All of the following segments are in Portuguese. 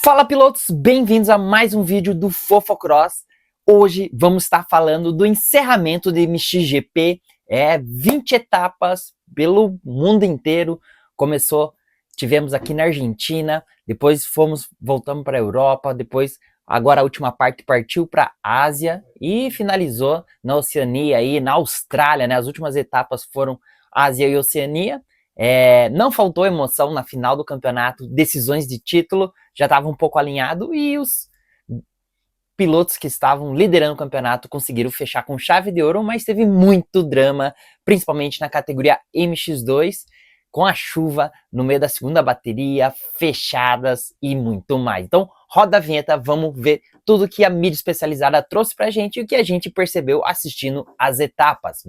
Fala pilotos, bem-vindos a mais um vídeo do Fofocross. Hoje vamos estar falando do encerramento do MXGP, 20 etapas pelo mundo inteiro. Tivemos aqui na Argentina, depois voltamos para a Europa, depois agora a última parte partiu para a Ásia e finalizou na Oceania e na Austrália, né? As últimas etapas foram Ásia e Oceania. Não faltou emoção na final do campeonato, decisões de título, já estava um pouco alinhado e os pilotos que estavam liderando o campeonato conseguiram fechar com chave de ouro, mas teve muito drama, principalmente na categoria MX2, com a chuva no meio da segunda bateria, fechadas e muito mais. Então roda a vinheta, vamos ver tudo que a mídia especializada trouxe pra gente e o que a gente percebeu assistindo as etapas.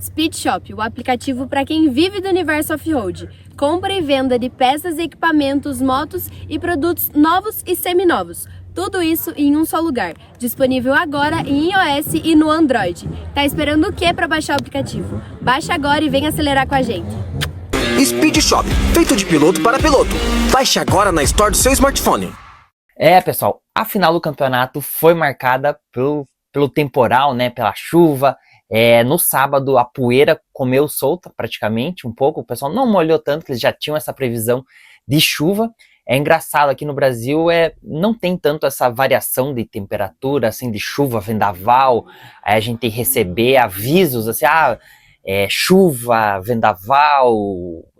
Speed Shop, o aplicativo para quem vive do universo off-road. Compra e venda de peças, equipamentos, motos e produtos novos e seminovos. Tudo isso em um só lugar. Disponível agora em iOS e no Android. Tá esperando o que para baixar o aplicativo? Baixa agora e vem acelerar com a gente. Speed Shop, feito de piloto para piloto. Baixe agora na Store do seu smartphone. Pessoal, a final do campeonato foi marcada pelo temporal, né, pela chuva. No sábado a poeira comeu solta praticamente um pouco, o pessoal não molhou tanto, que eles já tinham essa previsão de chuva. É engraçado, aqui no Brasil não tem tanto essa variação de temperatura, assim, de chuva, vendaval. Aí a gente tem que receber avisos, assim, chuva, vendaval,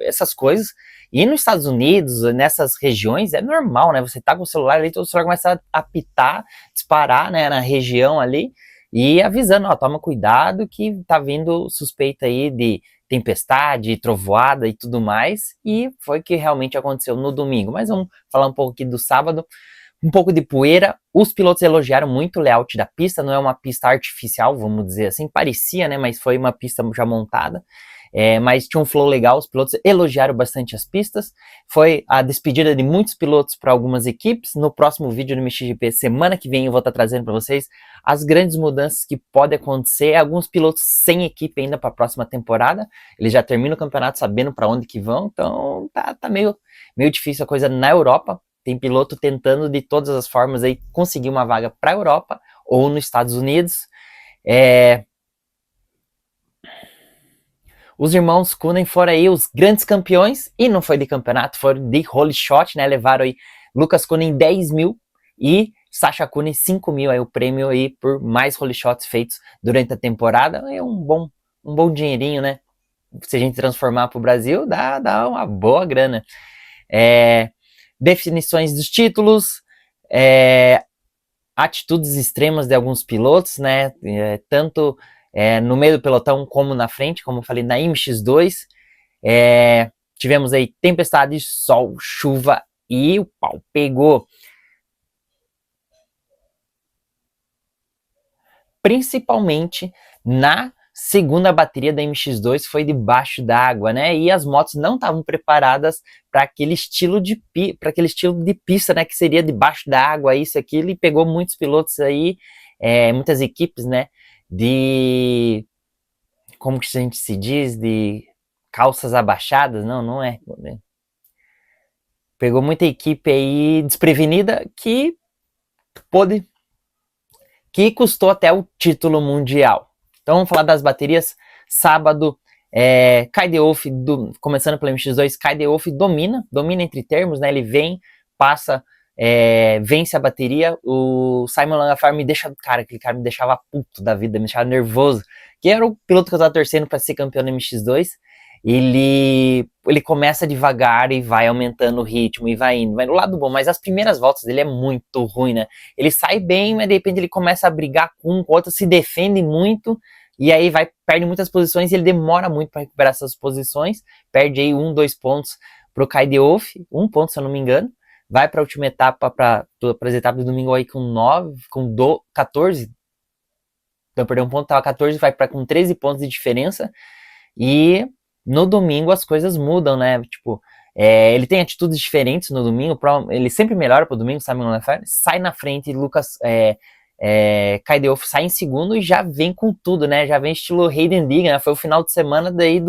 essas coisas. E nos Estados Unidos, nessas regiões, é normal, né? Você tá com o celular ali, o celular começa a apitar, disparar, né, na região ali, e avisando, toma cuidado que tá vindo suspeita aí de tempestade, trovoada e tudo mais, e foi o que realmente aconteceu no domingo. Mas vamos falar um pouco aqui do sábado. Um pouco de poeira, os pilotos elogiaram muito o layout da pista, não é uma pista artificial, vamos dizer assim, parecia, né, mas foi uma pista já montada. Mas tinha um flow legal, os pilotos elogiaram bastante as pistas. Foi a despedida de muitos pilotos para algumas equipes. No próximo vídeo do MXGP, semana que vem, eu vou estar trazendo para vocês as grandes mudanças que podem acontecer. Alguns pilotos sem equipe ainda para a próxima temporada. Eles já terminam o campeonato sabendo para onde que vão, então tá meio difícil a coisa na Europa. Tem piloto tentando de todas as formas aí conseguir uma vaga para a Europa ou nos Estados Unidos. Os irmãos Kunen foram aí os grandes campeões, e não foi de campeonato, foram de holy shot, né? Levaram aí Lucas Kunen 10 mil e Sasha Kunen 5 mil, aí o prêmio aí por mais holy shots feitos durante a temporada. É um bom dinheirinho, né? Se a gente transformar para o Brasil, dá uma boa grana. Definições dos títulos, atitudes extremas de alguns pilotos, né? Tanto no meio do pelotão como na frente, como eu falei, na MX2, tivemos aí tempestade, sol, chuva e o pau pegou. Principalmente na segunda bateria da MX2, foi debaixo d'água, né? E as motos não estavam preparadas para aquele estilo de pista, né? Que seria debaixo d'água, isso, aquilo, e pegou muitos pilotos aí, muitas equipes, né? Como que a gente se diz? De calças abaixadas? Não é. Pegou muita equipe aí desprevenida que custou até o título mundial. Então vamos falar das baterias. Sábado, Kay de Wolf, começando pelo MX2, Kay de Wolf domina entre termos, né? Ele vem, passa, vence a bateria. O Simon Langafar aquele cara me deixava puto da vida, me deixava nervoso, que era o piloto que eu tava torcendo para ser campeão no MX2. Ele começa devagar e vai aumentando o ritmo e vai no lado bom, mas as primeiras voltas dele é muito ruim, né? Ele sai bem, mas de repente ele começa a brigar com o outro, se defende muito, e aí perde muitas posições e ele demora muito para recuperar essas posições, perde aí 2 pontos pro Kay de Wolf, 1 ponto se eu não me engano, vai para a última etapa, para as etapas do domingo aí com 14, então perdeu 1 ponto, tava 14, vai com 13 pontos de diferença, e no domingo as coisas mudam, né? Tipo, ele tem atitudes diferentes no domingo, ele sempre melhora pro domingo, Simon Langafar, sai na frente, Lucas Kay de Wolf sai em segundo e já vem com tudo, né? Já vem estilo Hayden Digger, né? Foi o final de semana daí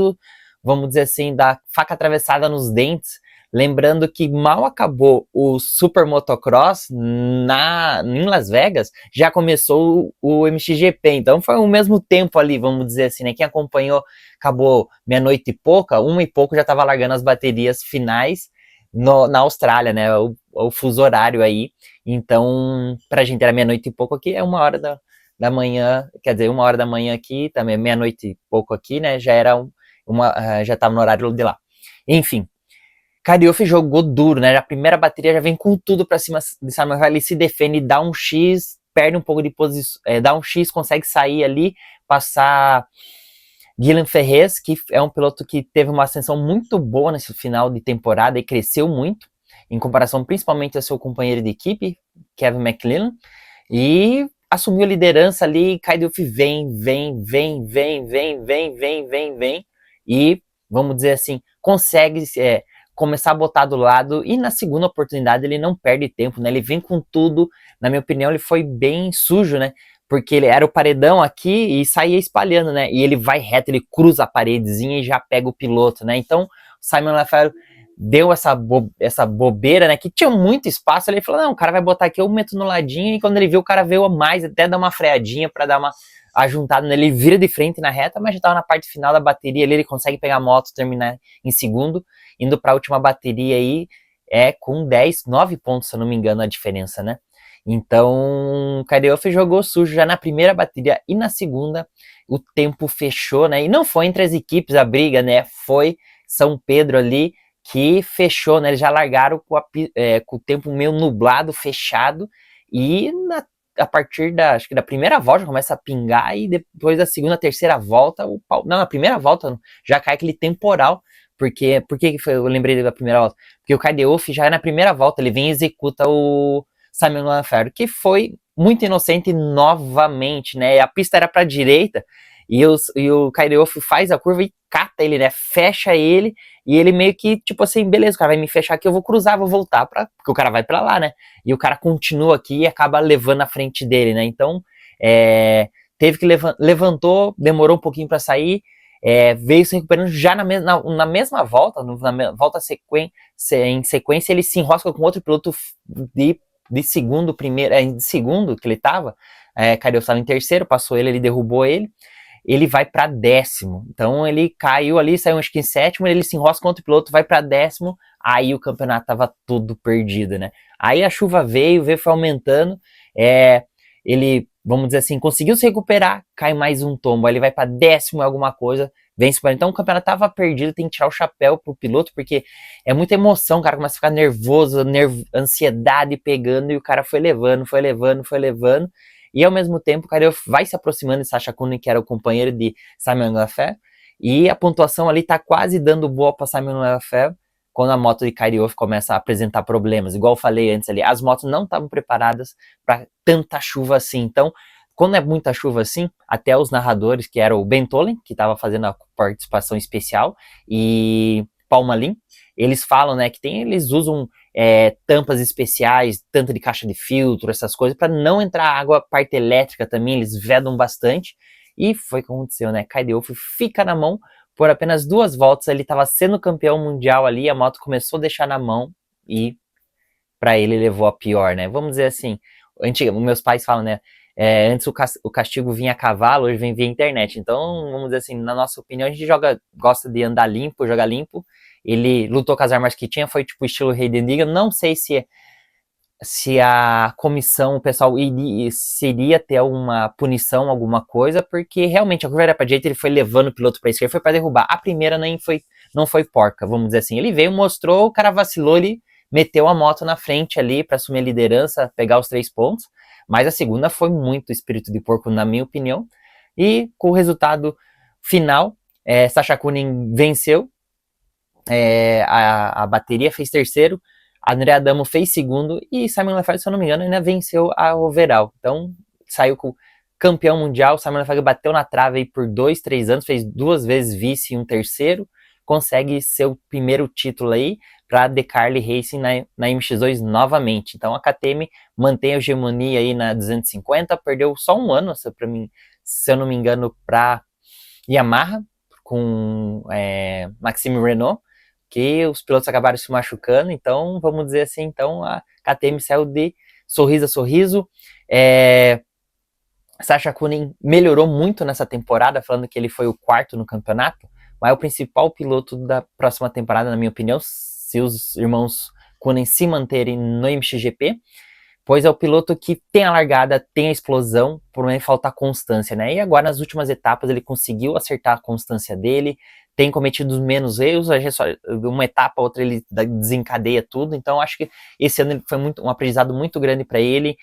vamos dizer assim, da faca atravessada nos dentes, lembrando que mal acabou o Super Motocross em Las Vegas, já começou o MXGP, então foi o mesmo tempo ali, vamos dizer assim, né? Quem acompanhou, acabou meia-noite e pouca, 1 e pouco já estava largando as baterias finais na Austrália, né? O fuso horário aí, então pra gente era meia-noite e pouco aqui, é 1 hora da manhã, quer dizer, 1 hora da manhã aqui, também meia-noite e pouco aqui, né? Já era já estava no horário de lá. Enfim, Carioff jogou duro, né? A primeira bateria já vem com tudo pra cima de Samuel, ele se defende, dá um X, perde um pouco de posição, dá um X, consegue sair ali, passar Guilherme Ferrez, que é um piloto que teve uma ascensão muito boa nesse final de temporada e cresceu muito, em comparação principalmente ao seu companheiro de equipe, Kevin McLellan, e assumiu a liderança ali, Carioff vem, e, vamos dizer assim, consegue começar a botar do lado, e na segunda oportunidade ele não perde tempo, né? Ele vem com tudo, na minha opinião ele foi bem sujo, né? Porque ele era o paredão aqui e saía espalhando, né? E ele vai reto, ele cruza a paredezinha e já pega o piloto, né? Então, Simon Lafayette deu essa bobeira, né? Que tinha muito espaço, ele falou, não, o cara vai botar aqui, eu meto no ladinho, e quando ele viu, o cara veio a mais, até dar uma freadinha pra dar uma ajuntada nele, ele vira de frente na reta, mas já tava na parte final da bateria ali, ele consegue pegar a moto, terminar em segundo, indo para a última bateria aí, com 9 pontos, se eu não me engano, a diferença, né? Então, o Carioff jogou sujo já na primeira bateria e na segunda, o tempo fechou, né? E não foi entre as equipes a briga, né? Foi São Pedro ali que fechou, né? Eles já largaram com o tempo meio nublado, fechado, e a partir acho que da primeira volta começa a pingar, e depois da segunda, terceira volta, na primeira volta já cai aquele temporal. Por que eu lembrei da primeira volta? Porque o Carioff já na primeira volta, ele vem e executa o Simon Lafayette, que foi muito inocente novamente, né? A pista era para a direita, e o Carioff faz a curva e cata ele, né? Fecha ele, e ele meio que, tipo assim, beleza, o cara vai me fechar aqui, eu vou cruzar, vou voltar, porque o cara vai para lá, né? E o cara continua aqui e acaba levando a frente dele, né? Então, teve que levantou, demorou um pouquinho para sair, veio se recuperando já na mesma volta, na volta em sequência, ele se enrosca com outro piloto de segundo, de segundo que ele tava, Carioff estava em terceiro, passou ele derrubou ele vai para 10º, então ele caiu ali, saiu acho que em 7º, ele se enrosca com outro piloto, vai para 10º, aí o campeonato tava tudo perdido, né? Aí a chuva veio, foi aumentando, ele, vamos dizer assim, conseguiu se recuperar, cai mais um tombo, aí ele vai para 10º alguma coisa, vence. Então o campeonato tava perdido, tem que tirar o chapéu pro piloto, porque é muita emoção, o cara começa a ficar nervoso, ansiedade pegando, e o cara foi levando, e ao mesmo tempo o cara vai se aproximando de Sacha Koenig, que era o companheiro de Simon Lafayette, e a pontuação ali tá quase dando boa para Simon Lafayette, quando a moto de Carioff começa a apresentar problemas. Igual eu falei antes ali, as motos não estavam preparadas para tanta chuva assim. Então, quando é muita chuva assim, até os narradores, que era o Ben Tolen, que estava fazendo a participação especial, e Palmalin, eles falam, né, que eles usam tampas especiais, tanto de caixa de filtro, essas coisas, para não entrar água, parte elétrica também, eles vedam bastante, e foi o que aconteceu, né, Carioff fica na mão, por apenas 2 voltas, ele estava sendo campeão mundial ali, a moto começou a deixar na mão, e para ele levou a pior, né, vamos dizer assim, meus pais falam, né, antes o castigo vinha a cavalo, hoje vem via internet. Então, vamos dizer assim, na nossa opinião, a gente gosta de andar limpo, jogar limpo. Ele lutou com as armas que tinha, foi tipo estilo Rei de Enigma. Não sei se a comissão, o pessoal iria ter alguma punição, alguma coisa, porque realmente a curva era pra direita, ele foi levando o piloto pra esquerda, foi pra derrubar. A primeira não foi porca, vamos dizer assim. Ele veio, mostrou, o cara vacilou, ele meteu a moto na frente ali pra assumir a liderança, pegar os 3 pontos. Mas a segunda foi muito espírito de porco, na minha opinião. E com o resultado final, Sacha Koenig venceu, a bateria fez terceiro, André Adamo fez segundo, e Simon Lafayette, se eu não me engano, ainda venceu a overall. Então, saiu com campeão mundial. Simon Lafayette bateu na trave aí por 2, 3 anos, fez 2 vezes vice e um terceiro, consegue seu primeiro título aí para a Decarly Racing na MX2 novamente. Então a KTM mantém a hegemonia aí na 250, perdeu só um ano, se eu não me engano, para Yamaha, com Maxime Renaux, que os pilotos acabaram se machucando, então, vamos dizer assim, então a KTM saiu de sorriso a sorriso. Sacha Koenig melhorou muito nessa temporada, falando que ele foi o quarto no campeonato, mas é o principal piloto da próxima temporada, na minha opinião, se os irmãos Koenig se manterem no MXGP, pois é o piloto que tem a largada, tem a explosão, porém falta constância, né? E agora nas últimas etapas ele conseguiu acertar a constância dele, tem cometido menos erros, uma etapa, outra ele desencadeia tudo, então acho que esse ano foi um aprendizado muito grande para ele,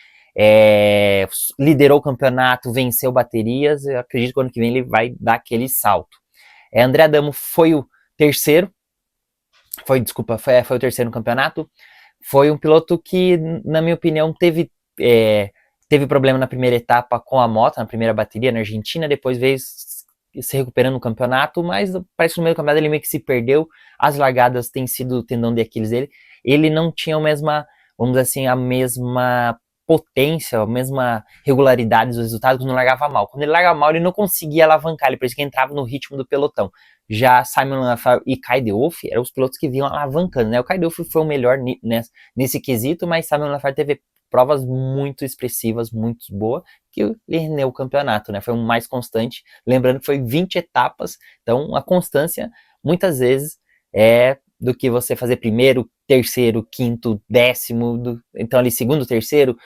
liderou o campeonato, venceu baterias, eu acredito que o ano que vem ele vai dar aquele salto. André Adamo foi o terceiro, foi o terceiro no campeonato. Foi um piloto que, na minha opinião, teve problema na primeira etapa com a moto, na primeira bateria na Argentina, depois veio se recuperando no campeonato, mas parece que no meio do campeonato ele meio que se perdeu, as largadas têm sido o tendão de Aquiles dele, ele não tinha vamos dizer assim, a mesma potência, a mesma regularidade dos resultados quando largava mal. Quando ele largava mal, ele não conseguia alavancar, ele parecia que entrava no ritmo do pelotão. Já Simon Lafar e Kai de Wolff eram os pilotos que vinham alavancando, né? O Kai de Wolff foi o melhor nesse quesito, mas Simon Lafar teve provas muito expressivas, muito boas, que ele rendeu o campeonato, né? Foi um mais constante, lembrando que foi 20 etapas, então a constância, muitas vezes, do que você fazer primeiro, terceiro, quinto, décimo, então ali segundo, terceiro,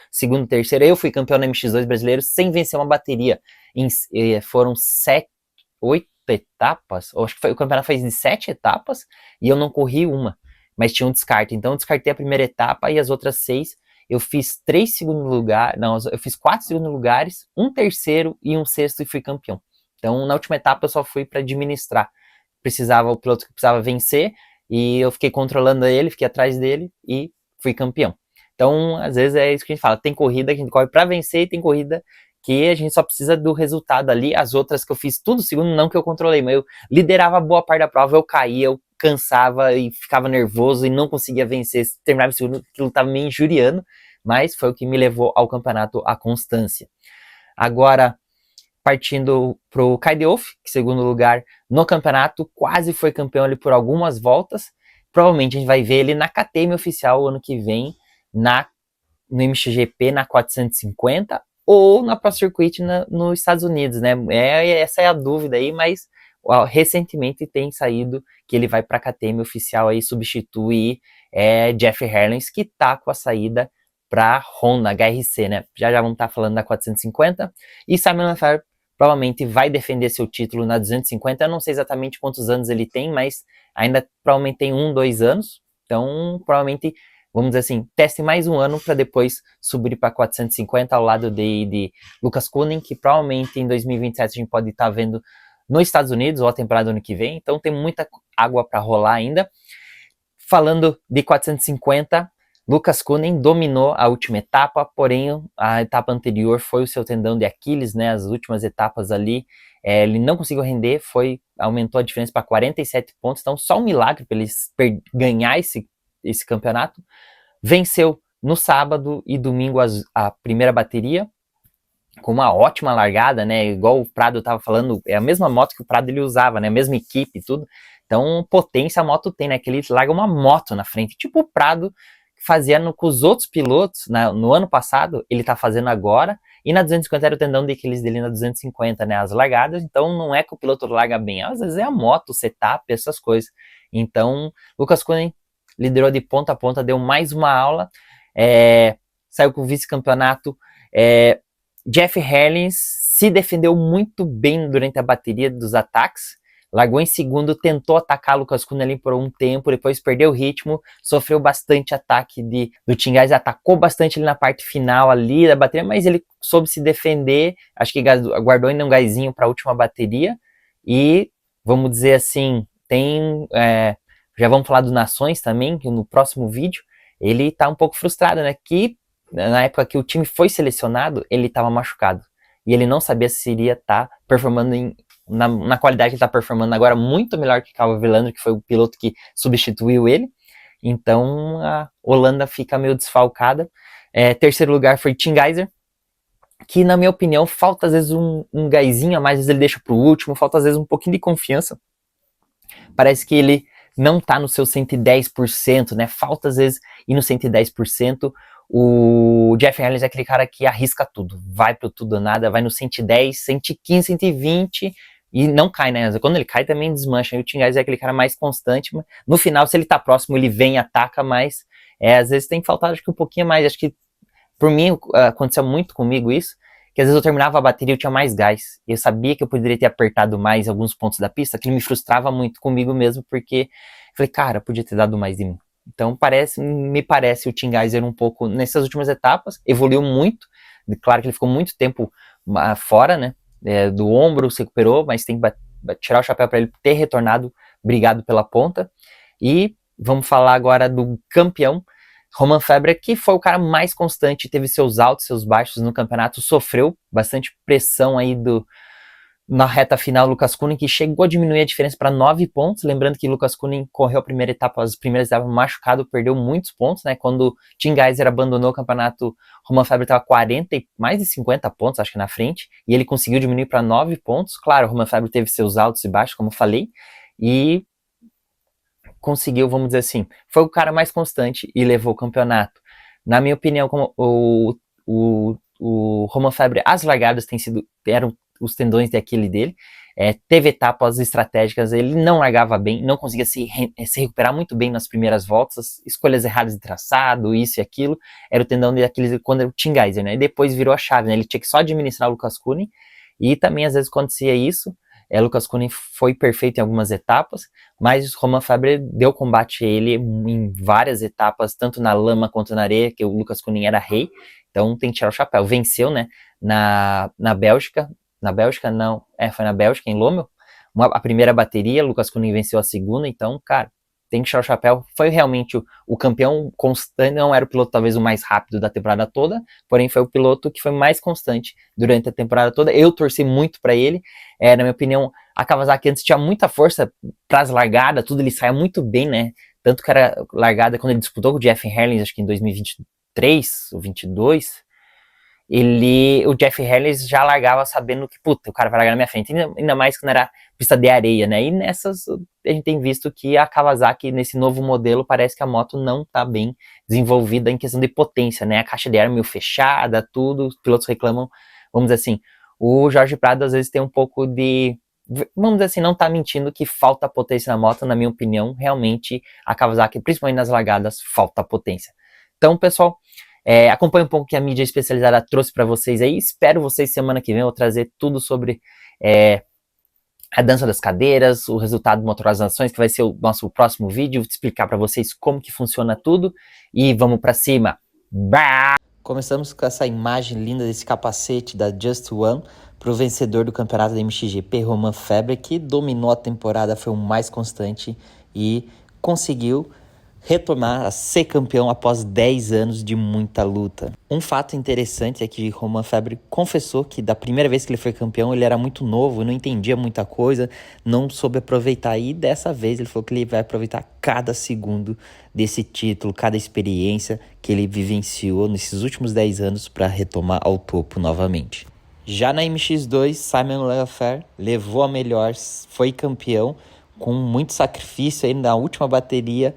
eu fui campeão na MX2 brasileiro sem vencer uma bateria, foram 8 etapas, acho que o campeonato foi de 7 etapas, e eu não corri uma, mas tinha um descarte, então eu descartei a primeira etapa, e as outras 6, eu fiz 3 segundos lugares, eu fiz 4 segundos lugares, um terceiro e um sexto, e fui campeão. Então na última etapa eu só fui para administrar, o piloto que precisava vencer, e eu fiquei controlando ele, fiquei atrás dele e fui campeão. Então, às vezes é isso que a gente fala, tem corrida que a gente corre para vencer e tem corrida que a gente só precisa do resultado ali. As outras que eu fiz tudo segundo, não que eu controlei, mas eu liderava boa parte da prova, eu caía, eu cansava e ficava nervoso e não conseguia vencer, terminava em segundo, aquilo estava me injuriando, mas foi o que me levou ao campeonato, a constância. Agora, partindo para o Kai de Wolff, que segundo lugar no campeonato, quase foi campeão ali por algumas voltas. Provavelmente a gente vai ver ele na KTM oficial o ano que vem, no MXGP na 450 ou na Pro Circuit nos Estados Unidos, né? Essa é a dúvida aí, mas recentemente tem saído que ele vai para a KTM oficial aí substituir Jeff Herlings, que tá com a saída para Honda HRC, né? Já vamos estar falando da 450. E Simon Lafar provavelmente vai defender seu título na 250. Eu não sei exatamente quantos anos ele tem, mas ainda provavelmente tem 2 anos. Então, provavelmente, vamos dizer assim, teste mais um ano para depois subir para 450 ao lado de Lucas Koenig, que provavelmente em 2027 a gente pode estar vendo nos Estados Unidos ou a temporada do ano que vem. Então, tem muita água para rolar ainda. Falando de 450, Lucas Koenig dominou a última etapa, porém a etapa anterior foi o seu tendão de Aquiles, né? As últimas etapas ali, ele não conseguiu render, aumentou a diferença para 47 pontos, então só um milagre para ele ganhar esse campeonato. Venceu no sábado e domingo a primeira bateria, com uma ótima largada, né? Igual o Prado estava falando, é a mesma moto que o Prado ele usava, né? A mesma equipe e tudo. Então, potência a moto tem, né? Que ele larga uma moto na frente, tipo o Prado fazia com os outros pilotos no ano passado, ele tá fazendo agora, e na 250 era o tendão de Aquiles dele na 250, né, as largadas, então não é que o piloto larga bem, às vezes é a moto, o setup, essas coisas. Então, Lucas Koenig liderou de ponta a ponta, deu mais uma aula, saiu com o vice-campeonato. Jeff Herlings se defendeu muito bem durante a bateria dos ataques, largou em segundo, tentou atacar Lucas Koenig ali por um tempo, depois perdeu o ritmo, sofreu bastante ataque do Tim Gajser, atacou bastante ali na parte final ali da bateria, mas ele soube se defender, acho que guardou ainda um gásinho para a última bateria, e vamos dizer assim, já vamos falar do Nações também, que no próximo vídeo, ele tá um pouco frustrado, né, que na época que o time foi selecionado, ele estava machucado, e ele não sabia se iria estar performando na qualidade que ele está performando agora, muito melhor que Calvo Velandro, que foi o piloto que substituiu ele. Então a Holanda fica meio desfalcada. Terceiro lugar foi Tim Gajser, que na minha opinião falta às vezes um gásinho a mais, às vezes ele deixa para o último, falta às vezes um pouquinho de confiança parece que ele não tá no seu 110%, né? Falta às vezes ir no 110%. O Jeff Harley é aquele cara que arrisca tudo, vai pro tudo ou nada, vai no 110, 115, 120 e não cai, né? Quando ele cai também desmancha. E o Tim Geiser é aquele cara mais constante, mas no final, se ele tá próximo, ele vem e ataca, mas às vezes tem faltado acho que um pouquinho mais. Acho que por mim aconteceu muito comigo isso, que às vezes eu terminava a bateria e eu tinha mais gás. Eu sabia que eu poderia ter apertado mais alguns pontos da pista, que me frustrava muito comigo mesmo, porque eu falei, cara, podia ter dado mais de mim. Então me parece o Tim Geiser um pouco, nessas últimas etapas, evoluiu muito. Claro que ele ficou muito tempo fora, né, do ombro, se recuperou, mas tem que tirar o chapéu para ele ter retornado, brigado pela ponta. E vamos falar agora do campeão, Romain Febvre, que foi o cara mais constante, teve seus altos, seus baixos no campeonato, sofreu bastante pressão aí na reta final. Lucas Counin, que chegou a diminuir a diferença para 9 pontos, lembrando que Lucas Counin correu as primeiras etapas machucado, perdeu muitos pontos, né? Quando Tim Geiser abandonou o campeonato, Romain Febvre estava 40 e mais de 50 pontos, acho que na frente, e ele conseguiu diminuir para 9 pontos. Claro, Romain Febvre teve seus altos e baixos, como eu falei, e conseguiu, vamos dizer assim, foi o cara mais constante e levou o campeonato. Na minha opinião, como o Romain Febvre, as largadas eram os tendões de Aquiles dele, teve etapas estratégicas, ele não largava bem, não conseguia se recuperar muito bem nas primeiras voltas, escolhas erradas de traçado, isso e aquilo, era o tendão de Aquiles quando era o Tim Geiser, né? E depois virou a chave, né? Ele tinha que só administrar o Lucas Counin, e também às vezes acontecia isso. Lucas Counin foi perfeito em algumas etapas, mas o Romain Febvre deu combate a ele em várias etapas, tanto na lama quanto na areia, que o Lucas Counin era rei, então tem que tirar o chapéu. Venceu, né, na Bélgica, foi na Bélgica, em Lommel, a primeira bateria, o Lucas Counin venceu a segunda, então, cara, tem que tirar o chapéu. Foi realmente o campeão constante, não era o piloto talvez o mais rápido da temporada toda, porém foi o piloto que foi mais constante durante a temporada toda. Eu torci muito para ele, na minha opinião, a Kawasaki antes tinha muita força para as largadas, tudo, ele saia muito bem, né, tanto que era largada quando ele disputou com o Jeff Harley, acho que em 2023 ou 2022, o Jeff Harley já largava sabendo que, puta, o cara vai largar na minha frente, ainda mais quando era pista de areia, né, e nessas a gente tem visto que a Kawasaki, nesse novo modelo, parece que a moto não tá bem desenvolvida em questão de potência, né, a caixa de ar meio fechada, tudo, os pilotos reclamam, vamos dizer assim, o Jorge Prado às vezes tem um pouco vamos dizer assim, não tá mentindo que falta potência na moto. Na minha opinião, realmente a Kawasaki, principalmente nas largadas, falta potência. Então, pessoal, acompanhe um pouco o que a mídia especializada trouxe para vocês aí. Espero vocês semana que vem. Eu vou trazer tudo sobre a dança das cadeiras, o resultado do Motor das Nações, que vai ser o nosso próximo vídeo. Vou te explicar para vocês como que funciona tudo. E vamos para cima. Bah! Começamos com essa imagem linda desse capacete da Just One para o vencedor do campeonato da MXGP, Romain Febvre, que dominou a temporada, foi o mais constante e conseguiu retornar a ser campeão após 10 anos de muita luta. Um fato interessante é que Romain Febvre confessou que da primeira vez que ele foi campeão ele era muito novo, não entendia muita coisa, não soube aproveitar, e dessa vez ele falou que ele vai aproveitar cada segundo desse título, cada experiência que ele vivenciou nesses últimos 10 anos para retomar ao topo novamente. Já na MX2, Simon Lefevere levou a melhor, foi campeão com muito sacrifício aí na última bateria,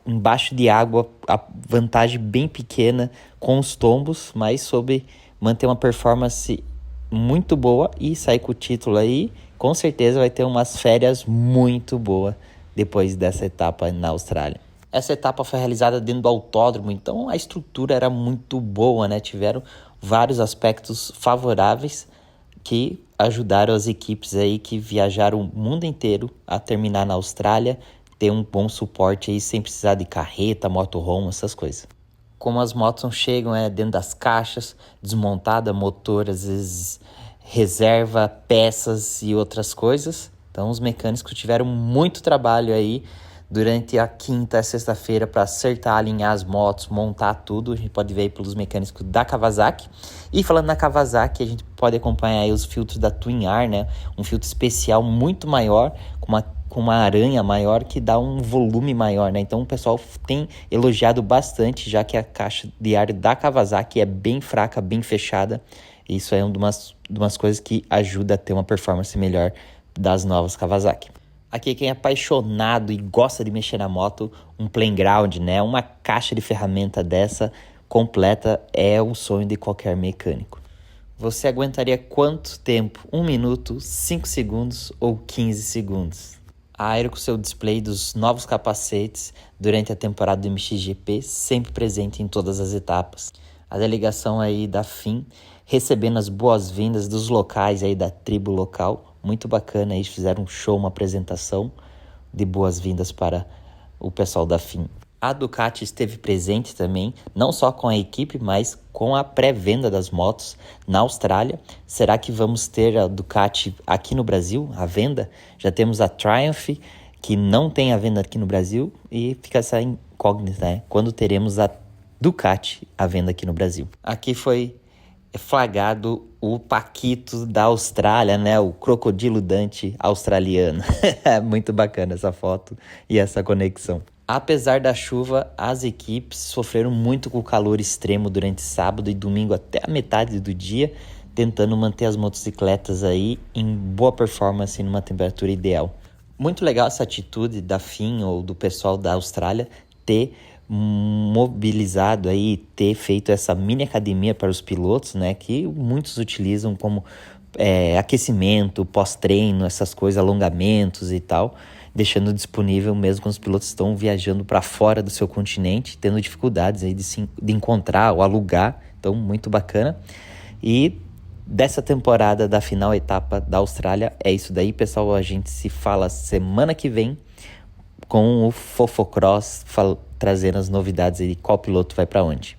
embaixo de água, a vantagem bem pequena com os tombos, mas soube manter uma performance muito boa e sair com o título aí. Com certeza vai ter umas férias muito boas depois dessa etapa na Austrália. Essa etapa foi realizada dentro do autódromo, então a estrutura era muito boa, né? Tiveram vários aspectos favoráveis que ajudaram as equipes aí que viajaram o mundo inteiro a terminar na Austrália, ter um bom suporte aí sem precisar de carreta, motorhome, essas coisas. Como as motos não chegam dentro das caixas, desmontada, motor, às vezes reserva, peças e outras coisas. Então os mecânicos tiveram muito trabalho aí durante a quinta e sexta-feira para acertar, alinhar as motos, montar tudo. A gente pode ver aí pelos mecânicos da Kawasaki. E falando na Kawasaki, a gente pode acompanhar aí os filtros da Twin Air, né? Um filtro especial muito maior, com uma aranha maior que dá um volume maior, né? Então o pessoal tem elogiado bastante, já que a caixa de ar da Kawasaki é bem fraca, bem fechada. Isso é uma das coisas que ajuda a ter uma performance melhor das novas Kawasaki. Aqui quem é apaixonado e gosta de mexer na moto, um playground, né? Uma caixa de ferramenta dessa completa é o sonho de qualquer mecânico. Você aguentaria quanto tempo? 1 minuto, 5 segundos ou 15 segundos? A Aero com seu display dos novos capacetes durante a temporada do MXGP, sempre presente em todas as etapas. A delegação aí da FIM recebendo as boas-vindas dos locais aí da tribo local. Muito bacana, eles fizeram um show, uma apresentação de boas-vindas para o pessoal da FIM. A Ducati esteve presente também, não só com a equipe, mas com a pré-venda das motos na Austrália. Será que vamos ter a Ducati aqui no Brasil, à venda? Já temos a Triumph, que não tem a venda aqui no Brasil, e fica essa incógnita, né? Quando teremos a Ducati à venda aqui no Brasil? Aqui foi flagrado o Paquito da Austrália, né? O crocodilo Dante australiano. Muito bacana essa foto e essa conexão. Apesar da chuva, as equipes sofreram muito com o calor extremo durante sábado e domingo até a metade do dia, tentando manter as motocicletas aí em boa performance numa temperatura ideal. Muito legal essa atitude da FIM ou do pessoal da Austrália ter mobilizado aí, ter feito essa mini academia para os pilotos, né, que muitos utilizam como aquecimento, pós-treino, essas coisas, alongamentos e tal, deixando disponível mesmo quando os pilotos estão viajando para fora do seu continente, tendo dificuldades aí de encontrar ou alugar. Então, muito bacana. E dessa temporada da final etapa da Austrália, é isso daí, pessoal. A gente se fala semana que vem com o Fofocross, trazendo as novidades aí de qual piloto vai para onde.